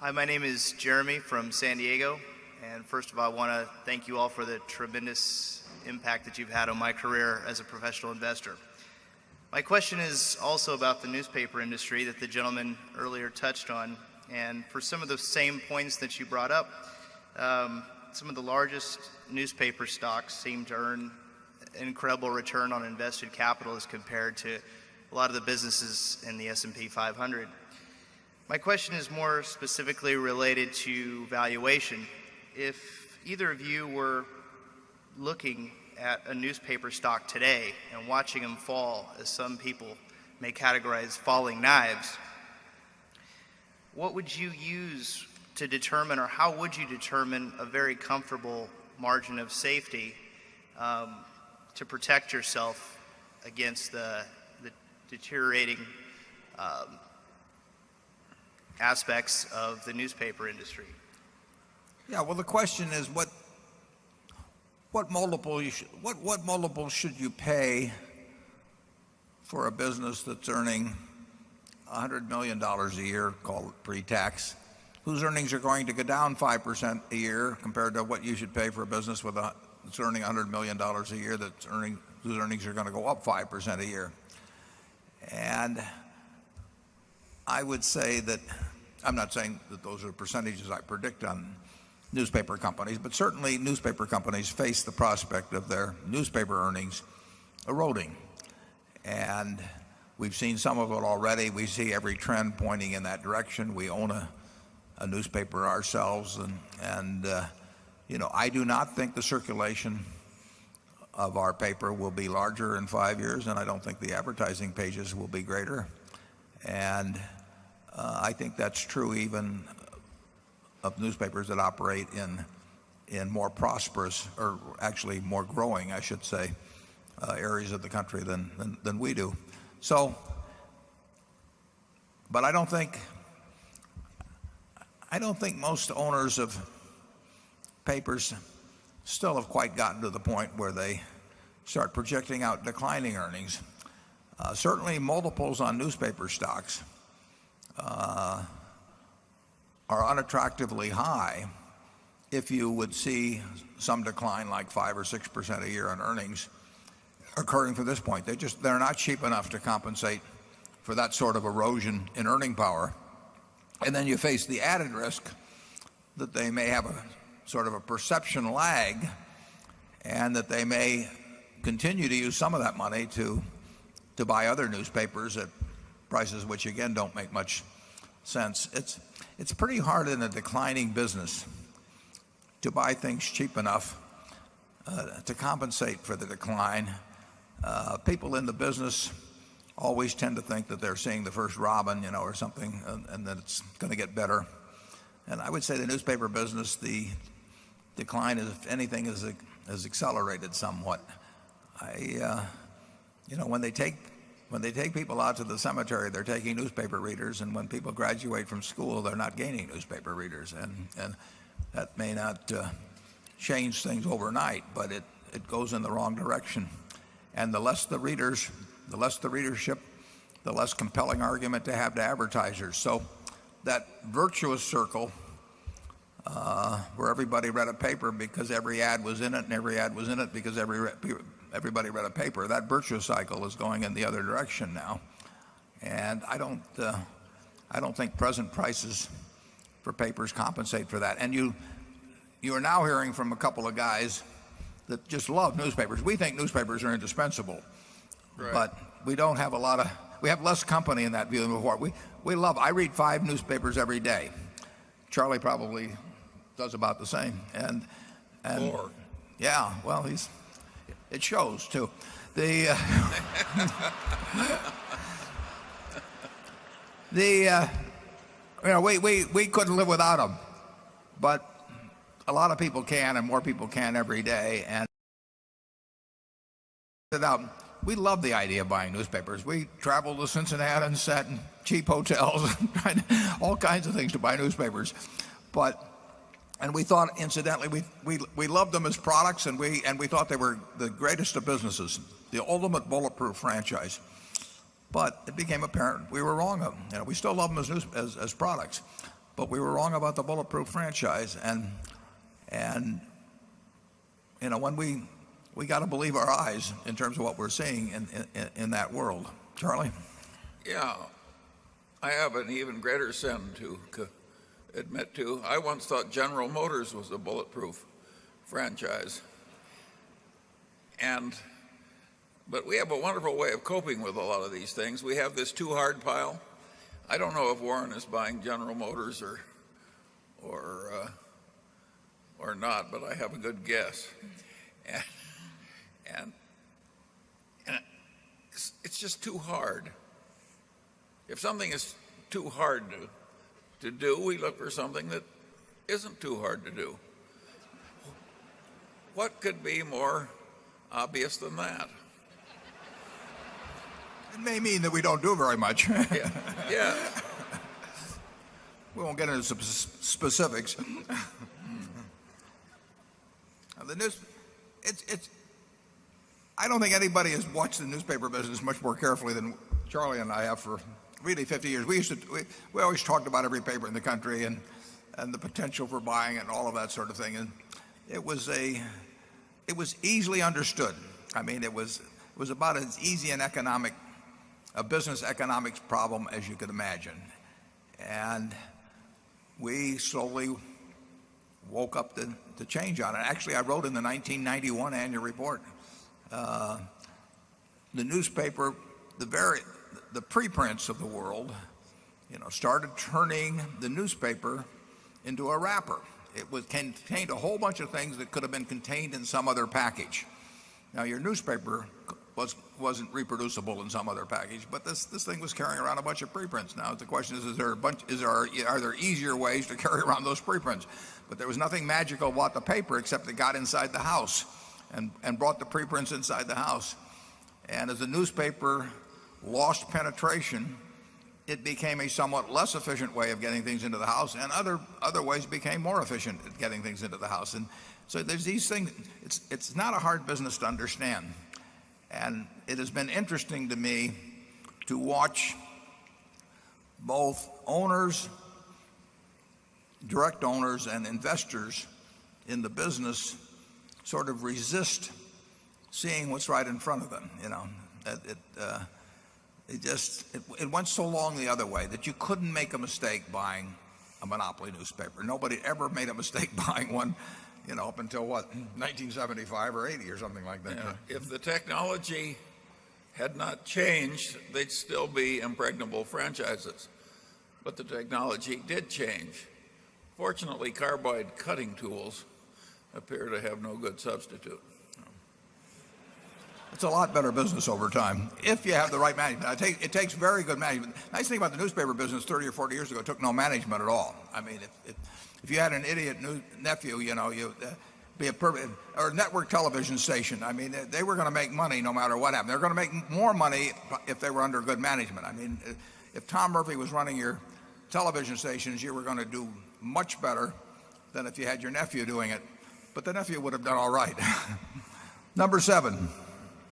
Hi, my name is Jeremy from San Diego, and first of all, I want to thank you all for the tremendous impact that you've had on my career as a professional investor. My question is also about the newspaper industry that the gentleman earlier touched on, and for some of the same points that you brought up, some of the largest newspaper stocks seem to earn an incredible return on invested capital as compared to a lot of the businesses in the S&P 500. My question is more specifically related to valuation. If either of you were looking at a newspaper stock today and watching them fall, as some people may categorize falling knives, what would you use to determine, or how would you determine a very comfortable margin of safety to protect yourself against the deteriorating aspects of the newspaper industry? Yeah, well, the question is what multiple should you pay for a business that's earning $100 million a year, call it pre-tax, whose earnings are going to go down 5% a year compared to what you should pay for a business that's earning $100 million a year whose earnings are going to go up 5% a year. And I would say that, I'm not saying that those are percentages I predict on newspaper companies, but certainly newspaper companies face the prospect of their newspaper earnings eroding. And we've seen some of it already. We see every trend pointing in that direction. We own a newspaper ourselves, and I do not think the circulation of our paper will be larger in 5 years, and I don't think the advertising pages will be greater. And I think that's true even of newspapers that operate in more prosperous, or actually more growing, I should say, areas of the country than we do. So, but I don't think most owners of papers still have quite gotten to the point where they start projecting out declining earnings. Certainly multiples on newspaper stocks are unattractively high if you would see some decline like 5 or 6% a year on earnings occurring from this point. They're not cheap enough to compensate for that sort of erosion in earning power. And then you face the added risk that they may have a sort of a perception lag, and that they may continue to use some of that money to buy other newspapers at prices which again don't make much sense. It's pretty hard in a declining business to buy things cheap enough to compensate for the decline. People in the business always tend to think that they're seeing the first robin, or something, and that it's going to get better. And I would say the newspaper business, the decline, if anything, has accelerated somewhat. When they take people out to the cemetery, they're taking newspaper readers, and when people graduate from school, they're not gaining newspaper readers, and that may not change things overnight, but it goes in the wrong direction. And the less the readership, the less compelling argument to have to advertisers. So that virtuous circle where everybody read a paper because every ad was in it, and every ad was in it because everybody read a paper, that virtuous cycle is going in the other direction now. And I don't think present prices for papers compensate for that. And you are now hearing from a couple of guys that just love newspapers. We think newspapers are indispensable, right, but we don't have we have less company in that view than before. I read 5 newspapers every day. Charlie probably does about the same. And More. Yeah, well, it shows too. We couldn't live without them, but a lot of people can, and more people can every day. And we love the idea of buying newspapers. We travel to Cincinnati and sat in cheap hotels and all kinds of things to buy newspapers. And we thought, incidentally, we loved them as products, and we thought they were the greatest of businesses, the ultimate bulletproof franchise. But it became apparent we were wrong. We still love them as products. but we were wrong about the bulletproof franchise. And when we got to believe our eyes in terms of what we're seeing in that world. Charlie? Yeah, I have an even greater sin to admit to. I once thought General Motors was a bulletproof franchise. But we have a wonderful way of coping with a lot of these things. We have this too hard pile. I don't know if Warren is buying General Motors or not, but I have a good guess. And it's just too hard. If something is too hard to do, we look for something that isn't too hard to do. What could be more obvious than that? It may mean that we don't do very much. Yeah. We won't get into some specifics. The news, I don't think anybody has watched the newspaper business much more carefully than Charlie and I have for really 50 years. We always talked about every paper in the country and the potential for buying it and all of that sort of thing. And it was easily understood. I mean, it was about as easy a business economics problem as you could imagine. And we slowly woke up to change on it. Actually, I wrote in the 1991 annual report, the newspaper, the preprints of the world, started turning the newspaper into a wrapper. It contained a whole bunch of things that could have been contained in some other package. Now, your newspaper wasn't reproducible in some other package, but this thing was carrying around a bunch of preprints. Now the question is are there easier ways to carry around those preprints? But there was nothing magical about the paper except it got inside the house and brought the preprints inside the house. And as the newspaper lost penetration, it became a somewhat less efficient way of getting things into the house, and other ways became more efficient at getting things into the house. And so there's these things. It's not a hard business to understand. And it has been interesting to me to watch both owners, direct owners, and investors in the business sort of resist seeing what's right in front of them. It went so long the other way that you couldn't make a mistake buying a monopoly newspaper. Nobody ever made a mistake buying one, up until 1975 or 80 or something like that. Yeah. If the technology had not changed, they'd still be impregnable franchises. But the technology did change. Fortunately, carbide cutting tools appear to have no good substitute. It's a lot better business over time if you have the right management. It takes very good management. Nice thing about the newspaper business 30 or 40 years ago, it took no management at all. I mean, if you had an idiot nephew, be a perfect, or a network television station. I mean, they were going to make money no matter what happened. They're going to make more money if they were under good management. I mean, if Tom Murphy was running your television stations, you were going to do much better than if you had your nephew doing it. But the nephew would have done all right. Number 7.